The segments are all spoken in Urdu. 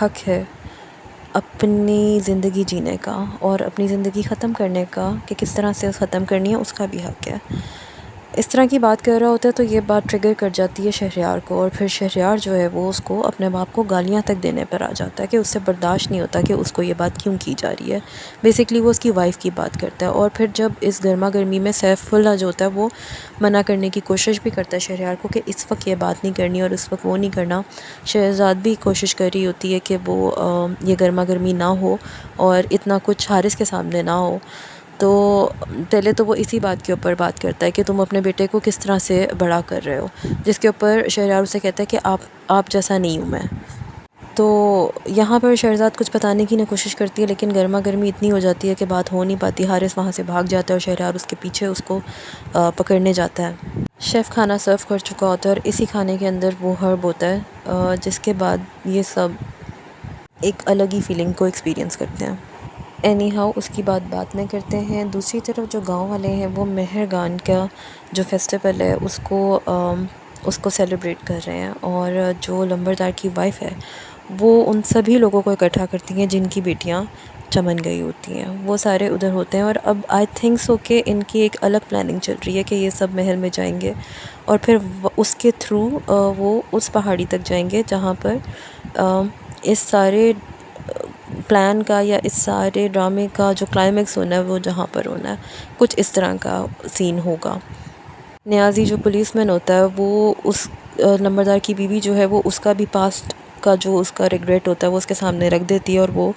حق ہے اپنی زندگی جینے کا اور اپنی زندگی ختم کرنے کا، کہ کس طرح سے ختم کرنی ہے اس کا بھی حق ہے۔ اس طرح کی بات کر رہا ہوتا ہے تو یہ بات ٹریگر کر جاتی ہے شہریار کو، اور پھر شہریار جو ہے وہ اس کو اپنے باپ کو گالیاں تک دینے پر آ جاتا ہے کہ اس سے برداشت نہیں ہوتا کہ اس کو یہ بات کیوں کی جا رہی ہے۔ بیسکلی وہ اس کی وائف کی بات کرتا ہے، اور پھر جب اس گرما گرمی میں سیف اللہ جو ہوتا ہے وہ منع کرنے کی کوشش بھی کرتا ہے شہریار کو کہ اس وقت یہ بات نہیں کرنی اور اس وقت وہ نہیں کرنا۔ شہزاد بھی کوشش کر رہی ہوتی ہے کہ وہ یہ گرما گرمی نہ ہو اور اتنا کچھ حارث کے سامنے نہ ہو۔ تو پہلے تو وہ اسی بات کے اوپر بات کرتا ہے کہ تم اپنے بیٹے کو کس طرح سے بڑا کر رہے ہو، جس کے اوپر شہریار اسے کہتا ہے کہ آپ جیسا نہیں ہوں میں۔ تو یہاں پر شہزاد کچھ بتانے کی کوشش کرتی ہے، لیکن گرما گرمی اتنی ہو جاتی ہے کہ بات ہو نہیں پاتی۔ حارث وہاں سے بھاگ جاتا ہے اور شہریار اس کے پیچھے اس کو پکڑنے جاتا ہے۔ شیف کھانا سرو کر چکا ہوتا ہے اور اسی کھانے کے اندر وہ ہرب ہوتا ہے، جس کے بعد یہ سب ایک الگ ہی فیلنگ کو ایکسپیرینس کرتے ہیں۔ اینی ہاؤ اس کی بات میں کرتے ہیں۔ دوسری طرف جو گاؤں والے ہیں وہ مہرگان کا جو فیسٹیول ہے اس کو سیلیبریٹ کر رہے ہیں، اور جو لمبردار کی وائف ہے وہ ان سبھی لوگوں کو اکٹھا کرتی ہیں جن کی بیٹیاں چمن گئی ہوتی ہیں، وہ سارے ادھر ہوتے ہیں۔ اور اب آئی تھنک سو کہ ان کی ایک الگ پلاننگ چل رہی ہے کہ یہ سب محل میں جائیں گے اور پھر اس کے تھرو وہ اس پہاڑی تک جائیں گے جہاں پر اس سارے پلان کا یا اس سارے ڈرامے کا جو کلائمیکس ہونا ہے وہ جہاں پر ہونا ہے، کچھ اس طرح کا سین ہوگا۔ نیازی جو پولیس مین ہوتا ہے وہ اس نمبردار کی بیوی جو ہے وہ اس کا بھی پاسٹ کا جو اس کا ریگریٹ ہوتا ہے وہ اس کے سامنے رکھ دیتی ہے، اور وہ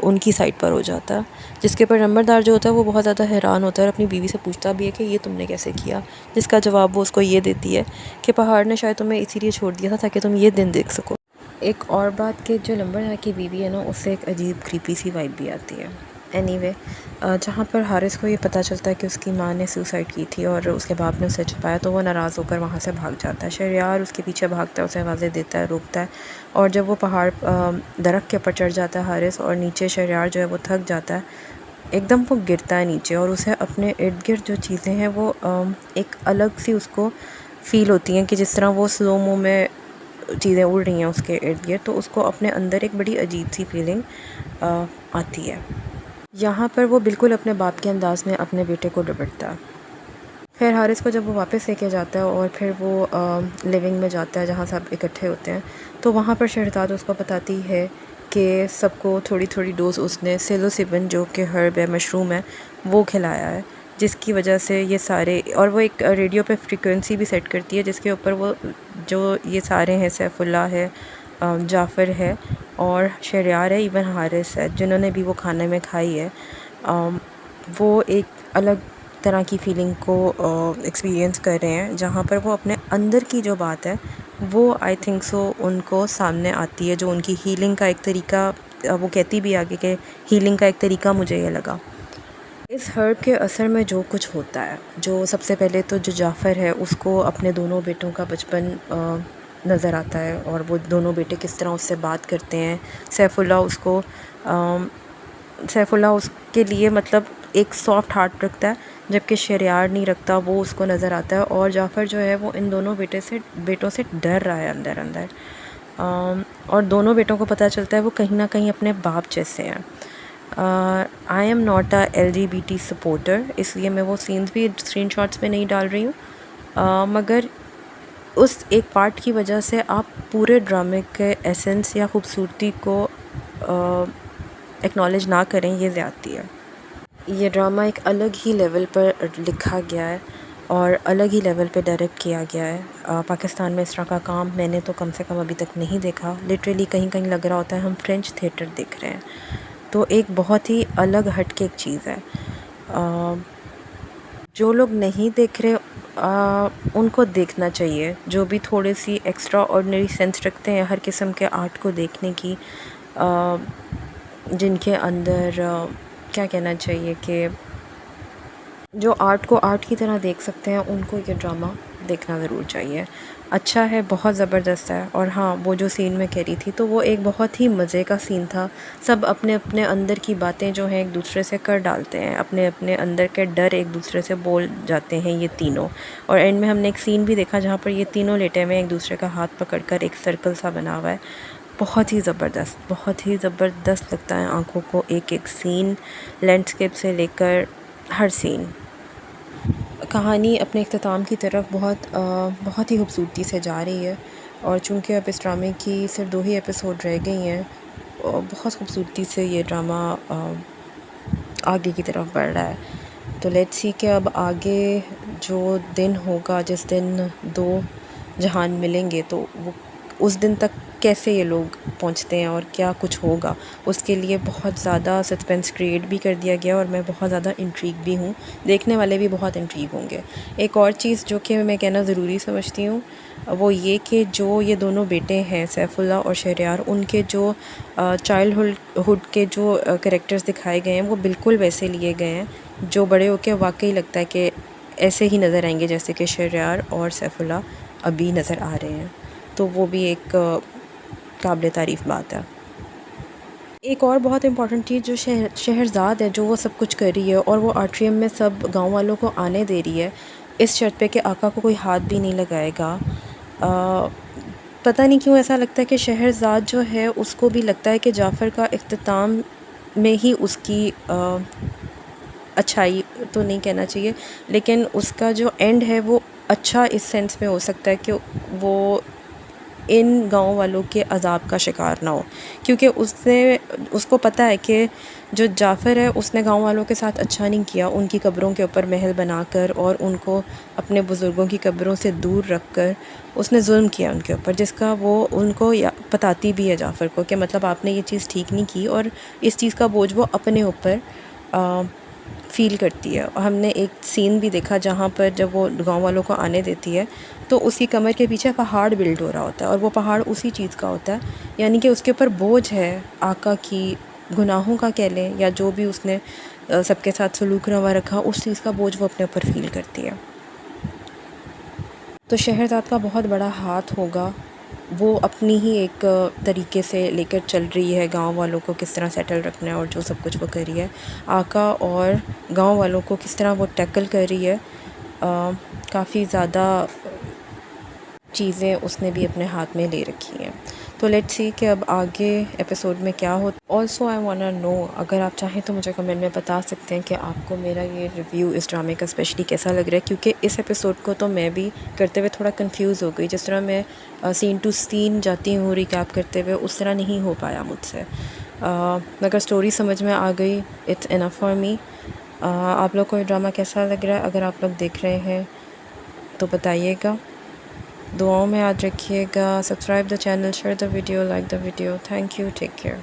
ان کی سائڈ پر ہو جاتا ہے، جس کے پر نمبردار جو ہوتا ہے وہ بہت زیادہ حیران ہوتا ہے اور اپنی بیوی سے پوچھتا بھی ہے کہ یہ تم نے کیسے کیا، جس کا جواب وہ اس کو یہ دیتی ہے کہ پہاڑ نے شاید تمہیں اسی لیے چھوڑ دیا تھا تاکہ تم یہ دن دیکھ سکو۔ ایک اور بات کہ جو لمبردار کی بیوی ہے نا اس سے ایک عجیب کریپی سی وائب بھی آتی ہے۔ اینی وے جہاں پر حارث کو یہ پتہ چلتا ہے کہ اس کی ماں نے سوسائڈ کی تھی اور اس کے باپ نے اسے چھپایا، تو وہ ناراض ہو کر وہاں سے بھاگ جاتا ہے۔ شہریار اس کے پیچھے بھاگتا ہے، اسے آوازیں دیتا ہے، روکتا ہے، اور جب وہ پہاڑ درخت کے اوپر چڑھ جاتا ہے حارث، اور نیچے شہریار جو ہے وہ تھک جاتا ہے، ایک دم وہ گرتا ہے نیچے، اور اسے اپنے ارد گرد جو چیزیں ہیں وہ ایک الگ سی اس کو فیل ہوتی ہیں کہ جس طرح وہ سلو مو میں چیزیں اڑ رہی ہیں اس کے ارد گرد، تو اس کو اپنے اندر ایک بڑی عجیب سی فیلنگ آتی ہے۔ یہاں پر وہ بالکل اپنے باپ کے انداز میں اپنے بیٹے کو ڈپٹتا ہے۔ پھر حارث کو جب وہ واپس لے کے جاتا ہے اور پھر وہ لیونگ میں جاتا ہے جہاں سب اکٹھے ہوتے ہیں، تو وہاں پر شہزاد اس کو بتاتی ہے کہ سب کو تھوڑی تھوڑی ڈوز اس نے سیلوسیبن جو کہ ہرب ہے، مشروم ہے، وہ کھلایا ہے، جس کی وجہ سے یہ سارے، اور وہ ایک ریڈیو پہ فریکوینسی بھی سیٹ کرتی ہے جس کے اوپر وہ جو یہ سارے ہیں، سیف اللہ ہے، جعفر ہے اور شہریار ہے، ایون حارث ہے، جنہوں نے بھی وہ کھانے میں کھائی ہے، وہ ایک الگ طرح کی فیلنگ کو ایکسپیرینس کر رہے ہیں، جہاں پر وہ اپنے اندر کی جو بات ہے وہ آئی تھنک سو ان کو سامنے آتی ہے، جو ان کی ہیلنگ کا ایک طریقہ، وہ کہتی بھی آگے کہ ہیلنگ کا ایک طریقہ مجھے یہ لگا۔ اس ہرب کے اثر میں جو کچھ ہوتا ہے، جو سب سے پہلے تو جو جعفر ہے اس کو اپنے دونوں بیٹوں کا بچپن نظر آتا ہے، اور وہ دونوں بیٹے کس طرح اس سے بات کرتے ہیں۔ سیف اللہ اس کے لیے مطلب ایک سافٹ ہارٹ رکھتا ہے، جبکہ شہریار نہیں رکھتا، وہ اس کو نظر آتا ہے، اور جعفر جو ہے وہ ان دونوں بیٹوں سے ڈر رہا ہے اندر اندر، اور دونوں بیٹوں کو پتہ چلتا ہے وہ کہیں نہ کہیں اپنے باپ جیسے ہیں۔ I am not a LGBT supporter, اس لیے میں وہ سینز بھی اسکرین شاٹس میں نہیں ڈال رہی ہوں، مگر اس ایک پارٹ کی وجہ سے آپ پورے ڈرامے کے ایسنس یا خوبصورتی کو ایکنالج نہ کریں، یہ زیادتی ہے۔ یہ ڈرامہ ایک الگ ہی لیول پر لکھا گیا ہے اور الگ ہی لیول پہ ڈائریکٹ کیا گیا ہے۔ پاکستان میں اس طرح کا کام میں نے تو کم سے کم ابھی تک نہیں دیکھا، لٹرلی کہیں کہیں لگ رہا ہوتا ہے ہم فرینچ تھیٹر دیکھ رہے ہیں، تو ایک بہت ہی الگ ہٹ کے ایک چیز ہے۔ جو لوگ نہیں دیکھ رہے ان کو دیکھنا چاہیے، جو بھی تھوڑے سی ایکسٹرا آرڈنری سینس رکھتے ہیں ہر قسم کے آرٹ کو دیکھنے کی، جن کے اندر کیا کہنا چاہیے کہ جو آرٹ کو آرٹ کی طرح دیکھ سکتے ہیں، ان کو یہ ڈرامہ دیکھنا ضرور چاہیے. اچھا ہے, بہت زبردست ہے. اور ہاں, وہ جو سین میں کہہ رہی تھی تو وہ ایک بہت ہی مزے کا سین تھا. سب اپنے اپنے اندر کی باتیں جو ہیں ایک دوسرے سے کر ڈالتے ہیں, اپنے اپنے اندر کے ڈر ایک دوسرے سے بول جاتے ہیں یہ تینوں. اور اینڈ میں ہم نے ایک سین بھی دیکھا جہاں پر یہ تینوں لیٹے ہوئے ایک دوسرے کا ہاتھ پکڑ کر ایک سرکل سا بنا ہوا ہے. بہت ہی زبردست, بہت ہی زبردست لگتا ہے آنکھوں کو ایک ایک سین, لینڈسکیپ سے لے کر ہر سین. کہانی اپنے اختتام کی طرف بہت ہی خوبصورتی سے جا رہی ہے. اور چونکہ اب اس ڈرامے کی صرف 2 ہی ایپیسوڈ رہ گئی ہیں, بہت خوبصورتی سے یہ ڈرامہ آگے کی طرف بڑھ رہا ہے. تو لیٹس سی کہ اب آگے جو دن ہوگا جس دن 2 جہان ملیں گے تو وہ اس دن تک کیسے یہ لوگ پہنچتے ہیں اور کیا کچھ ہوگا, اس کے لیے بہت زیادہ سسپینس کریٹ بھی کر دیا گیا. اور میں بہت زیادہ انٹریگ بھی ہوں, دیکھنے والے بھی بہت انٹریگ ہوں گے. ایک اور چیز جو کہ میں کہنا ضروری سمجھتی ہوں وہ یہ کہ جو یہ دونوں بیٹے ہیں سیف اللہ اور شہریار, ان کے جو چائلڈ کے جو کریکٹرز دکھائے گئے ہیں وہ بالکل ویسے لیے گئے ہیں جو بڑے ہو کے واقعی لگتا ہے کہ ایسے ہی نظر آئیں گے جیسے کہ شہریار اور سیف اللہ ابھی نظر آ رہے ہیں. تو وہ بھی ایک قابل تعریف بات ہے. ایک اور بہت امپورٹنٹ چیز جو شہرزاد ہے, جو وہ سب کچھ کر رہی ہے اور وہ آٹریم میں سب گاؤں والوں کو آنے دے رہی ہے اس شرط پہ کہ آقا کو کوئی ہاتھ بھی نہیں لگائے گا. پتہ نہیں کیوں ایسا لگتا ہے کہ شہرزاد جو ہے اس کو بھی لگتا ہے کہ جعفر کا اختتام میں ہی اس کی اچھائی تو نہیں کہنا چاہیے, لیکن اس کا جو اینڈ ہے وہ اچھا اس سینس میں ہو سکتا ہے کہ وہ ان گاؤں والوں کے عذاب کا شکار نہ ہو. کیونکہ اس کو پتہ ہے کہ جو جعفر ہے اس نے گاؤں والوں کے ساتھ اچھا نہیں کیا, ان کی قبروں کے اوپر محل بنا کر اور ان کو اپنے بزرگوں کی قبروں سے دور رکھ کر اس نے ظلم کیا ان کے اوپر, جس کا وہ ان کو بتاتی بھی ہے جعفر کو کہ مطلب آپ نے یہ چیز ٹھیک نہیں کی, اور اس چیز کا بوجھ وہ اپنے اوپر فیل کرتی ہے. اور ہم نے ایک سین بھی دیکھا جہاں پر جب وہ گاؤں والوں کو آنے دیتی ہے تو اس کی کمر کے پیچھے پہاڑ بلڈ ہو رہا ہوتا ہے, اور وہ پہاڑ اسی چیز کا ہوتا ہے, یعنی کہ اس کے اوپر بوجھ ہے آقا کی گناہوں کا کہہ لیں یا جو بھی اس نے سب کے ساتھ سلوک روا رکھا, اس چیز کا بوجھ وہ اپنے اوپر فیل کرتی ہے. تو شہرزاد کا بہت بڑا ہاتھ ہوگا, وہ اپنی ہی ایک طریقے سے لے کر چل رہی ہے گاؤں والوں کو کس طرح سیٹل رکھنا ہے اور جو سب کچھ وہ کر رہی ہے. آقا اور گاؤں والوں کو کس طرح وہ ٹیکل کر رہی ہے, کافی زیادہ چیزیں اس نے بھی اپنے ہاتھ میں لے رکھی ہیں. تو لیٹس سی کہ اب آگے ایپیسوڈ میں کیا ہوتا. آلسو آئی واننا نو, اگر آپ چاہیں تو مجھے کمنٹ میں بتا سکتے ہیں کہ آپ کو میرا یہ ریویو اس ڈرامے کا اسپیشلی کیسا لگ رہا ہے, کیونکہ اس ایپیسوڈ کو تو میں بھی کرتے ہوئے تھوڑا کنفیوز ہو گئی. جس طرح میں سین ٹو سین جاتی ہوں ریکیپ کرتے ہوئے, اس طرح نہیں ہو پایا مجھ سے, مگر اسٹوری سمجھ میں آ گئی. It's enough for me. آپ لوگ کو یہ ڈرامہ کیسا لگ رہا ہے, اگر آپ لوگ دیکھ رہے ہیں تو بتائیے گا. دعاؤں میں یاد رکھیے گا. Subscribe the channel, share the video, like the video. Thank you, take care.